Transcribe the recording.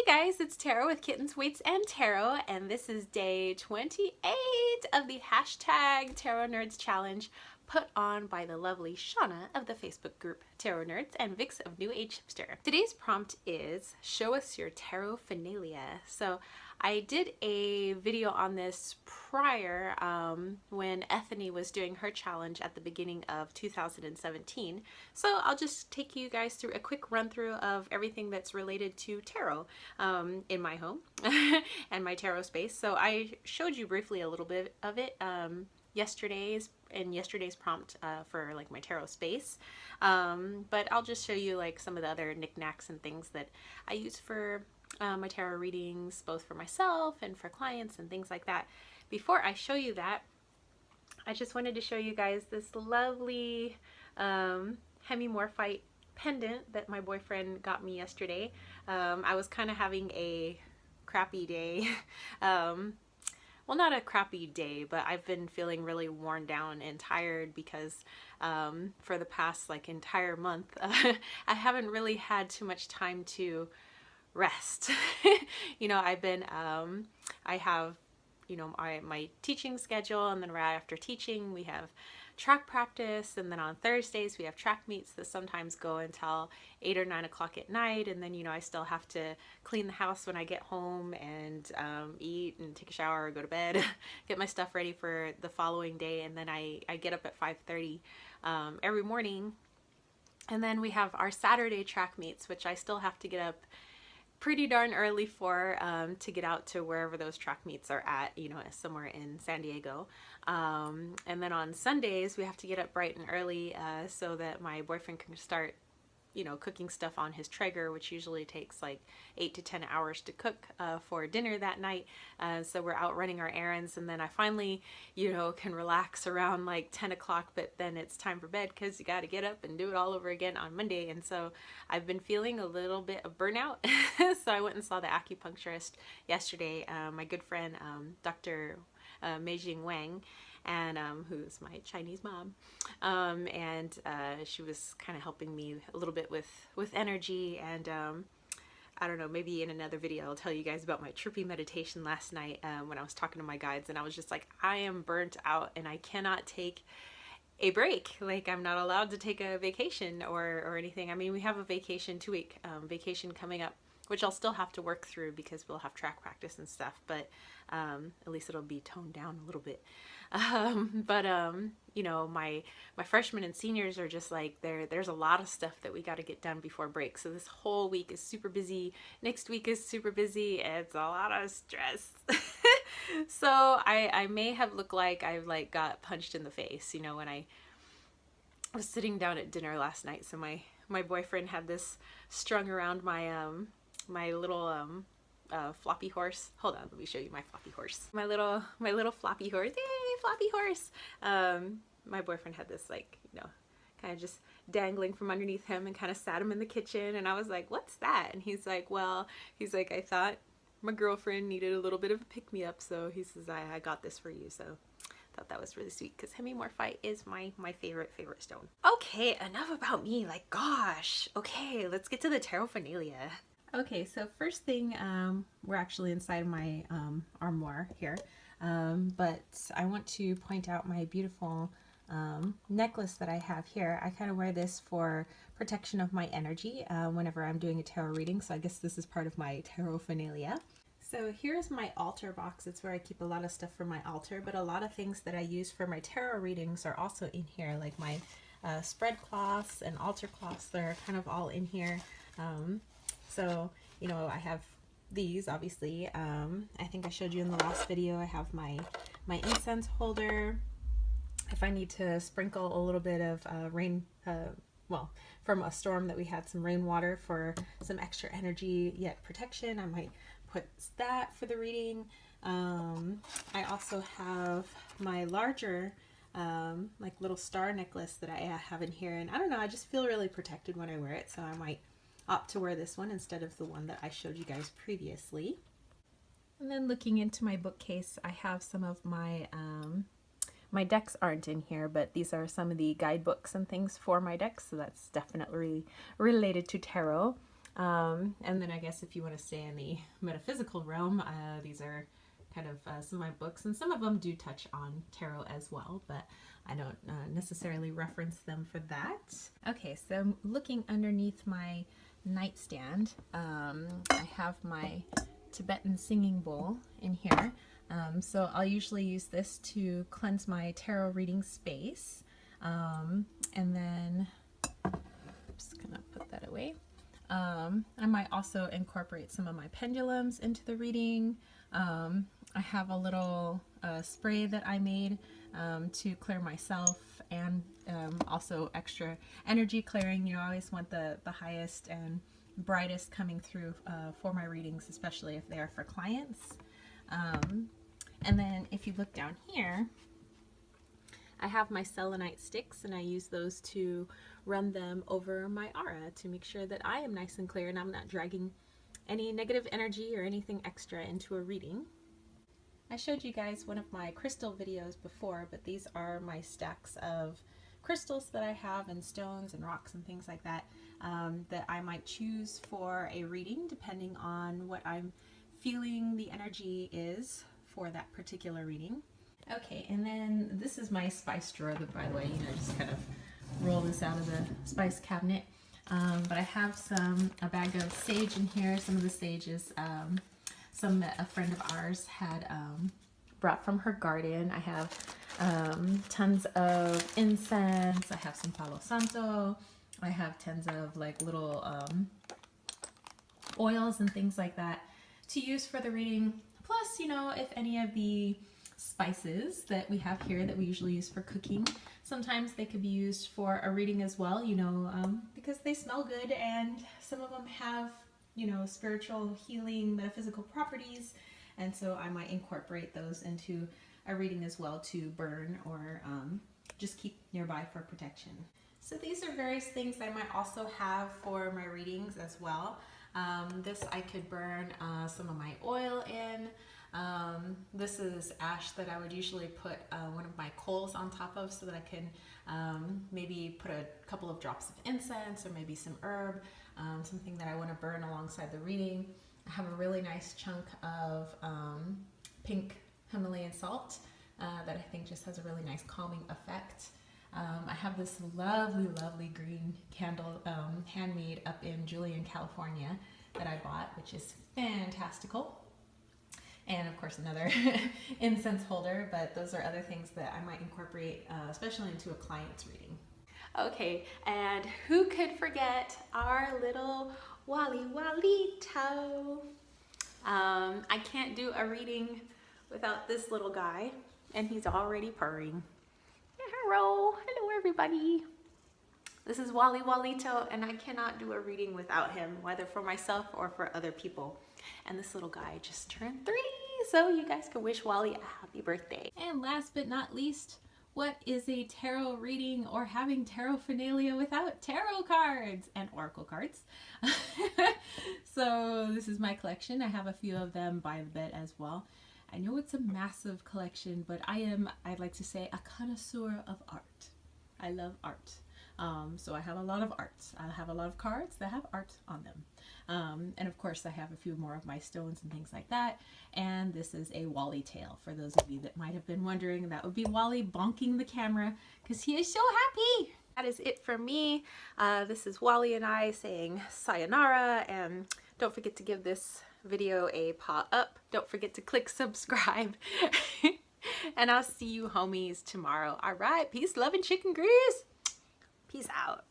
Hey guys, it's Tarot with Kittens, Weights, and Tarot, and this is day 28 of the hashtag Tarot Nerds Challenge put on by the lovely Shauna of the Facebook group Tarot Nerds and Vix of New Age Hipster. Today's prompt is show us your Tarot-phenalia. So I did a video on this prior when Ethany was doing her challenge at the beginning of 2017. So I'll just take you guys through a quick run through of everything that's related to tarot in my home and my tarot space. So I showed you briefly a little bit of it yesterday's prompt for like my tarot space, but I'll just show you like some of the other knickknacks and things that I use for my tarot readings, both for myself and for clients and things like that. Before I show you that, I just wanted to show you guys this lovely hemimorphite pendant that my boyfriend got me yesterday. I was kind of having a crappy day. Well, not a crappy day, but I've been feeling really worn down and tired because for the past like entire month, I haven't really had too much time to rest. You know, I have, you know, my teaching schedule, and then right after teaching we have track practice, and then on Thursdays we have track meets that sometimes go until 8 or 9 o'clock at night, and then, you know, I still have to clean the house when I get home and eat and take a shower or go to bed, get my stuff ready for the following day, and then I get up at 5:30 every morning, and then we have our Saturday track meets, which I still have to get up pretty darn early for to get out to wherever those track meets are at, you know, somewhere in San Diego. And then on Sundays we have to get up bright and early so that my boyfriend can start, you know, cooking stuff on his Traeger, which usually takes like 8 to 10 hours to cook for dinner that night. So we're out running our errands, and then I finally, you know, can relax around like 10 o'clock, but then it's time for bed because you got to get up and do it all over again on Monday. And so I've been feeling a little bit of burnout. So I went and saw the acupuncturist yesterday, my good friend, Dr. Meijing Wang, and who's my Chinese mom, and she was kind of helping me a little bit with energy, and I don't know, maybe in another video I'll tell you guys about my trippy meditation last night when I was talking to my guides, and I was just like, I am burnt out and I cannot take a break. Like, I'm not allowed to take a vacation or anything. I mean, we have a vacation, 2-week vacation coming up, which I'll still have to work through because we'll have track practice and stuff, but at least it'll be toned down a little bit. You know, my freshmen and seniors are just like, there's a lot of stuff that we got to get done before break. So this whole week is super busy. Next week is super busy. It's a lot of stress. So I may have looked like I've like got punched in the face, you know, when I was sitting down at dinner last night. So my boyfriend had this strung around my my little floppy horse. Hold on, let me show you my floppy horse. My little floppy horse. Yay, floppy horse. My boyfriend had this, like, you know, kind of just dangling from underneath him, and kind of sat him in the kitchen, and I was like, what's that? And he's like, well, he's like, I thought my girlfriend needed a little bit of a pick-me-up, so he says, I got this for you. So I thought that was really sweet because hemimorphite is my favorite stone. Okay, enough about me. Like, gosh. Okay, let's get to the Tarot-phenalia. Okay, so first thing, we're actually inside my armoire here, but I want to point out my beautiful necklace that I have here. I kind of wear this for protection of my energy whenever I'm doing a tarot reading, so I guess this is part of my Tarot-phenalia. So here's my altar box. It's where I keep a lot of stuff for my altar, but a lot of things that I use for my tarot readings are also in here, like my spread cloths and altar cloths. They're kind of all in here. So, you know, I have these, obviously. I think I showed you in the last video, I have my incense holder. If I need to sprinkle a little bit of rain, well, from a storm that we had, some rainwater for some extra energy yet protection, I might put that for the reading. I also have my larger like little star necklace that I have in here, and I don't know, I just feel really protected when I wear it, so I might opt to wear this one instead of the one that I showed you guys previously. And then looking into my bookcase, I have some of my my decks aren't in here, but these are some of the guidebooks and things for my decks, so that's definitely related to tarot. And then I guess if you want to stay in the metaphysical realm, these are kind of some of my books, and some of them do touch on tarot as well, but I don't necessarily reference them for that. Okay, so I'm looking underneath my nightstand. I have my Tibetan singing bowl in here. So I'll usually use this to cleanse my tarot reading space. And then I'm just gonna put that away. I might also incorporate some of my pendulums into the reading. I have a little spray that I made to clear myself, and also extra energy clearing. You know, I always want the highest and brightest coming through for my readings, especially if they are for clients. And then if you look down here, I have my selenite sticks, and I use those to run them over my aura to make sure that I am nice and clear and I'm not dragging any negative energy or anything extra into a reading. I showed you guys one of my crystal videos before, but these are my stacks of crystals that I have, and stones and rocks and things like that, that I might choose for a reading depending on what I'm feeling the energy is for that particular reading. Okay, and then this is my spice drawer that, by the way, you know, just kind of roll this out of the spice cabinet. But I have a bag of sage in here. Some of the sage is some that a friend of ours had brought from her garden. I have tons of incense. I have some Palo Santo. I have tons of like little oils and things like that to use for the reading. Plus, you know, if any of the spices that we have here that we usually use for cooking, sometimes they could be used for a reading as well, you know, because they smell good, and some of them have, you know, spiritual healing, metaphysical properties, and so I might incorporate those into a reading as well to burn or just keep nearby for protection. So these are various things I might also have for my readings as well. This I could burn some of my oil in. This is ash that I would usually put one of my coals on top of, so that I can maybe put a couple of drops of incense or maybe some herb, something that I want to burn alongside the reading. I have a really nice chunk of pink Himalayan salt that I think just has a really nice calming effect. I have this lovely green candle, handmade up in Julian, California, that I bought, which is fantastical. And of course another incense holder, but those are other things that I might incorporate, especially into a client's reading. Okay, and who could forget our little Wally Walito? I can't do a reading without this little guy, and he's already purring. Hello everybody. This is Wally Walito, and I cannot do a reading without him, whether for myself or for other people. And this little guy just turned 3, so you guys can wish Wally a happy birthday. And last but not least, what is a tarot reading or having tarot-phenalia without tarot cards and oracle cards? So this is my collection. I have a few of them by the bed as well. I know it's a massive collection, but I'd like to say, a connoisseur of art. I love art. So I have a lot of arts. I have a lot of cards that have art on them. And of course I have a few more of my stones and things like that. And this is a Wally tale, for those of you that might have been wondering. That would be Wally bonking the camera because he is so happy. That is it for me. This is Wally and I saying sayonara, and don't forget to give this video a paw up. Don't forget to click subscribe. And I'll see you homies tomorrow. All right, peace, love, and chicken grease. Peace out.